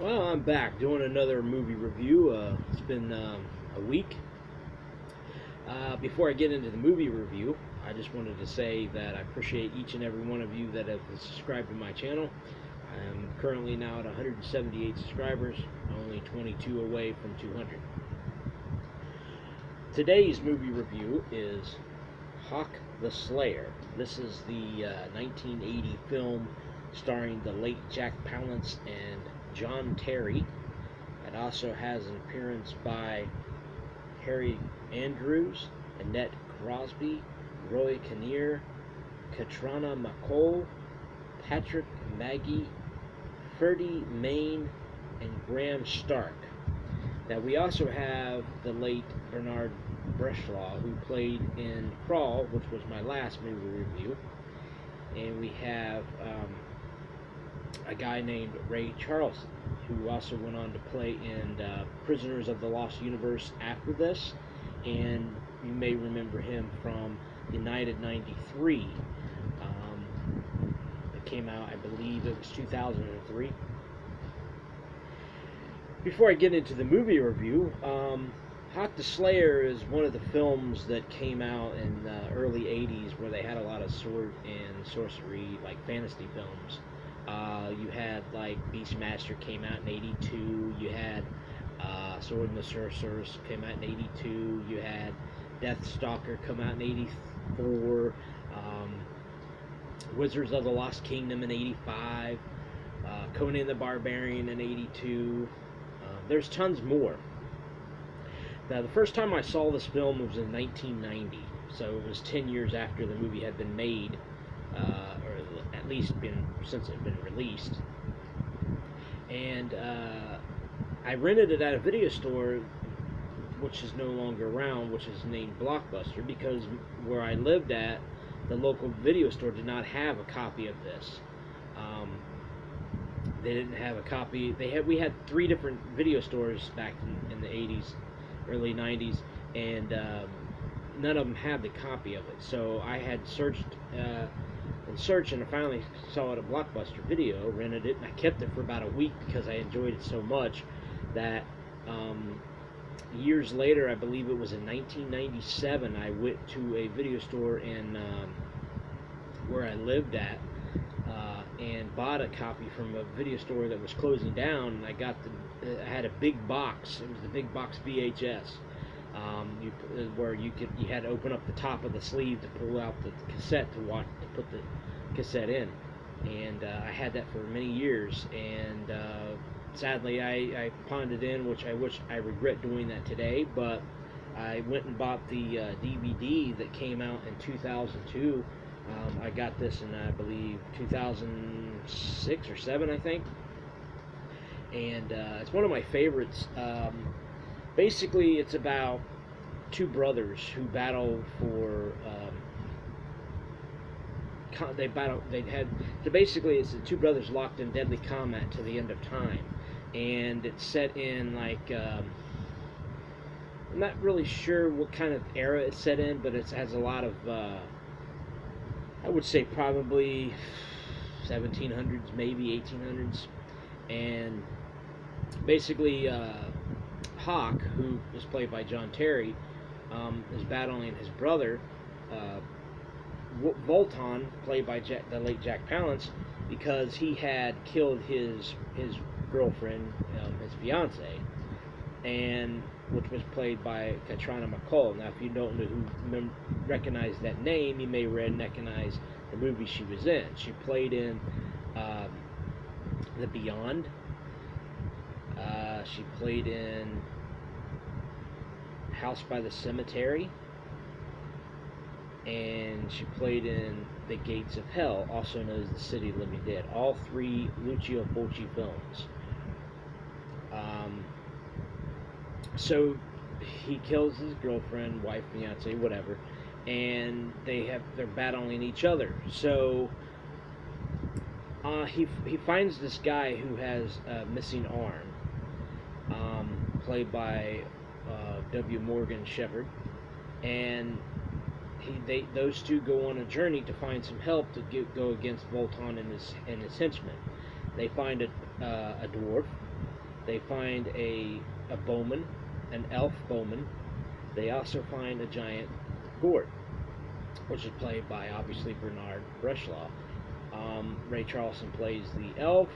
Well, I'm back doing another movie review. It's been a week. Before I get into the movie review, I just wanted to say that I appreciate each and every one of you that have subscribed to my channel. I am currently now at 178 subscribers, only 22 away from 200. Today's movie review is Hawk the Slayer. This is the 1980 film starring the late Jack Palance and John Terry. It also has an appearance by Harry Andrews, Annette Crosby, Roy Kinnear, Catriona MacColl, Patrick Magee, Ferdy Mayne, and Graham Stark. Now we also have the late Bernard Bresslaw, who played in Crawl, which was my last movie review. And we have a guy named Ray Charles, who also went on to play in Prisoners of the Lost Universe after this, and you may remember him from United 93. It came out, I believe it was 2003. Before I get into the movie review, Hawk the Slayer is one of the films that came out in the early 80s where they had a lot of sword and sorcery, like fantasy films. You had like Beastmaster came out in 82. You had Sword and the Sorceress came out in 82. You had Deathstalker come out in 84. Wizards of the Lost Kingdom in 85. Conan the Barbarian in 82. There's tons more. Now, the first time I saw this film was in 1990, so it was 10 years after the movie had been made, or at least since it had been released. And I rented it at a video store, which is no longer around, which is named Blockbuster, because where I lived at, the local video store did not have a copy of this. They didn't have a copy. We had 3 different video stores back in the 80s, early 90s, and none of them had the copy of it. So I had searched and searched, and I finally saw it at Blockbuster Video, rented it, and I kept it for about a week because I enjoyed it so much that years later, I believe it was in 1997, I went to a video store in where I lived at, and bought a copy from a video store that was closing down. And I got I had a big box. It was the big box VHS, where you had to open up the top of the sleeve to pull out the cassette to put the cassette in. And I had that for many years. And sadly, I pawned it in, which I regret doing that today. But I went and bought the DVD that came out in 2002. I got this in, I believe, 2006 or 7, I think. And it's one of my favorites. Basically, it's about 2 brothers who battle for... basically, it's the 2 brothers locked in deadly combat to the end of time. And it's set in, like... I'm not really sure what kind of era it's set in, but it has a lot of... I would say probably 1700s, maybe 1800s. And basically, Hawk, who is played by John Terry, is battling his brother, Voltan, played by the late Jack Palance, because he had killed his girlfriend, his fiance, and which was played by Catriona MacColl. Now, if you don't know who recognize that name, you may recognize the movie she was in. She played in The Beyond. She played in House by the Cemetery, and she played in The Gates of Hell, also known as The City of the Living Dead. All 3 Lucio Fulci films. So he kills his girlfriend, wife, fiance, whatever, and they're battling each other. So he finds this guy who has a missing arm, played by W. Morgan Shepherd, and those 2 go on a journey to find some help to go against Voltan and his henchmen. They find a dwarf They find a bowman, an elf bowman. They also find a giant Gort, which is played by obviously Bernard Bresslaw. Ray Charlson plays the elf,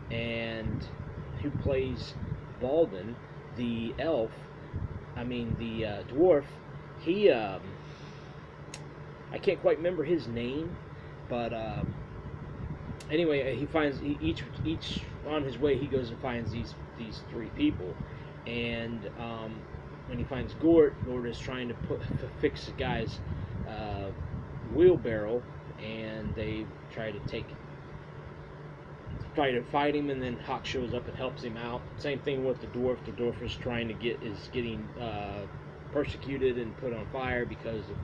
and who plays Baldwin, the elf, the dwarf. He, I can't quite remember his name, but anyway, he finds each on his way he goes and finds these three people, and when he finds Gort is trying to fix the guy's wheelbarrow, and they try to fight him, and then Hawk shows up and helps him out. Same thing with the dwarf. The dwarf is getting persecuted and put on fire because of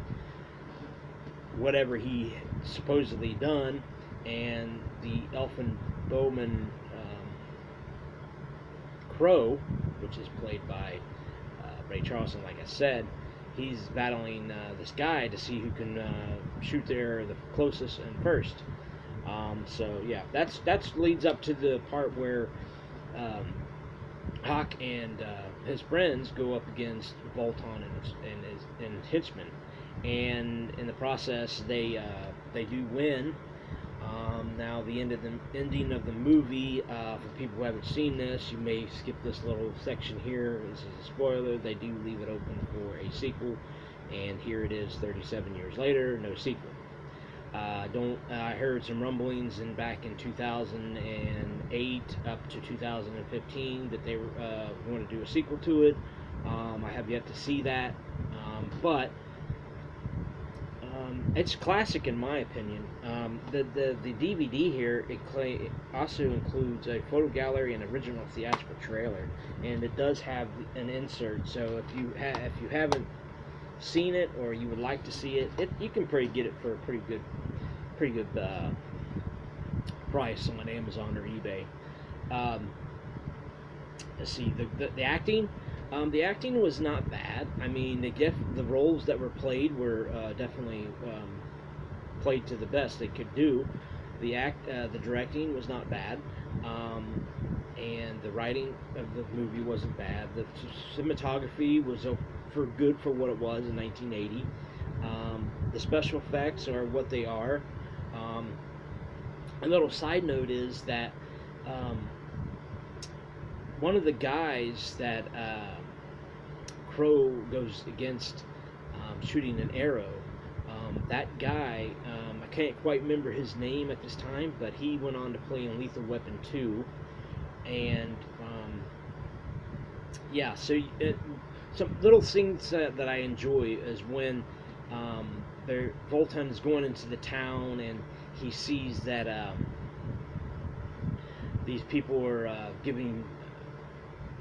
whatever he supposedly done, and the elfin bowman Crow, which is played by Ray Charlson, like I said, he's battling this guy to see who can shoot there the closest and first. So yeah, that's leads up to the part where Hawk and his friends go up against Voltan and Hitchman, and in the process they do win. Now the ending of the movie, for people who haven't seen this, you may skip this little section here. This is a spoiler. They do leave it open for a sequel, and here it is 37 years later, no sequel. I heard some rumblings back in 2008 up to 2015 that they were going to do a sequel to it. I have yet to see that, but it's classic in my opinion. The DVD here it also includes a photo gallery and original theatrical trailer, and it does have an insert. So if you haven't seen it or you would like to see it, you can get it for a pretty good price on Amazon or eBay. Let's see, the acting. The acting was not bad. I mean, the roles that were played were definitely played to the best they could do. The directing was not bad, and the writing of the movie wasn't bad. The cinematography was good for what it was in 1980. The special effects are what they are. A little side note is that one of the guys that Crow goes against shooting an arrow, that guy, I can't quite remember his name at this time, but he went on to play in Lethal Weapon 2, and yeah, so some little things that I enjoy is when Voltan is going into the town and he sees that these people are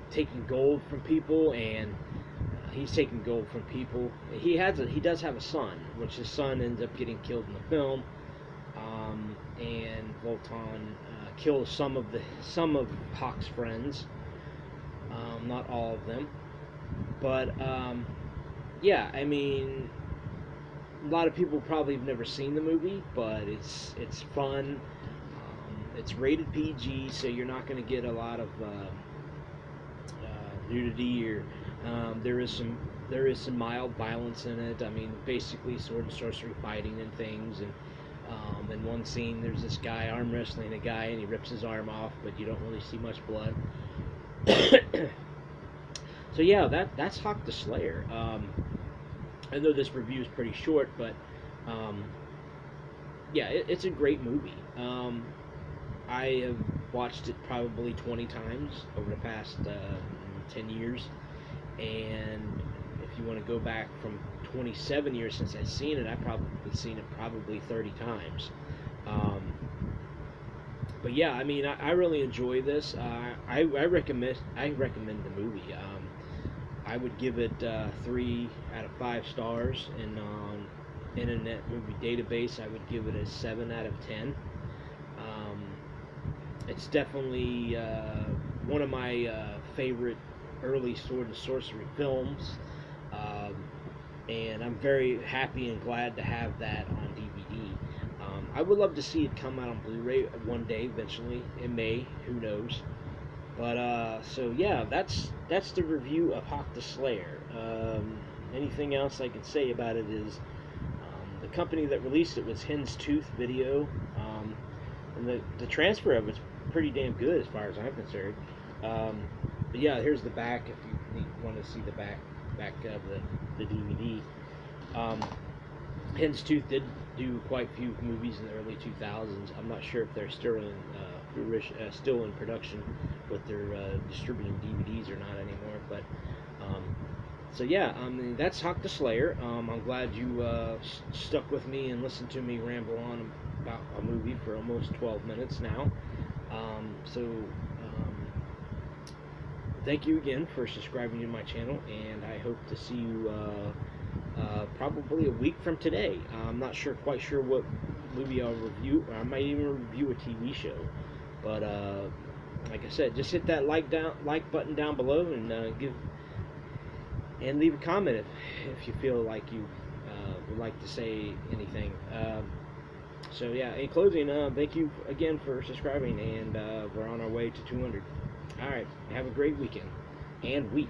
taking gold from people, and he's taking gold from people. He does have a son, which his son ends up getting killed in the film, and Voltan kills some of Hawk's friends, not all of them, but yeah, I mean, a lot of people probably have never seen the movie, but it's fun. It's rated PG, so you're not going to get a lot of nudity, or there is some mild violence in it. I mean, basically sword and sorcery fighting and things. And in one scene, there's this guy arm wrestling a guy, and he rips his arm off, but you don't really see much blood. So yeah, that's Hawk the Slayer. I know this review is pretty short, but yeah, it's a great movie. I have watched it probably 20 times over the past 10 years, and if you want to go back from 27 years since I've seen it, I've probably seen it probably 30 times. But yeah, I mean, I really enjoy this. I recommend the movie. I would give it 3 out of 5 stars, and on Internet Movie Database, I would give it a 7 out of 10. It's definitely one of my favorite early sword and sorcery films, and I'm very happy and glad to have that on DVD. I would love to see it come out on Blu-ray one day eventually. It may, who knows. But so yeah, that's the review of Hawk the Slayer. Anything else I can say about it is the company that released it was Hen's Tooth Video, and the transfer of it's pretty damn good as far as I'm concerned. But yeah, here's the back if you want to see the back of the DVD. Hen's Tooth did do quite a few movies in the early 2000s. I'm not sure if they're still in production with their distributing DVDs or not anymore. But so yeah, I mean that's Hawk the Slayer. I'm glad you stuck with me and listened to me ramble on about a movie for almost 12 minutes now. Thank you again for subscribing to my channel, and I hope to see you probably a week from today. I'm not quite sure what movie I'll review. Or I might even review a TV show. But like I said, just hit that like button down below and leave a comment if you feel like you would like to say anything. So yeah, in closing, thank you again for subscribing, and we're on our way to 200. All right, have a great weekend and week.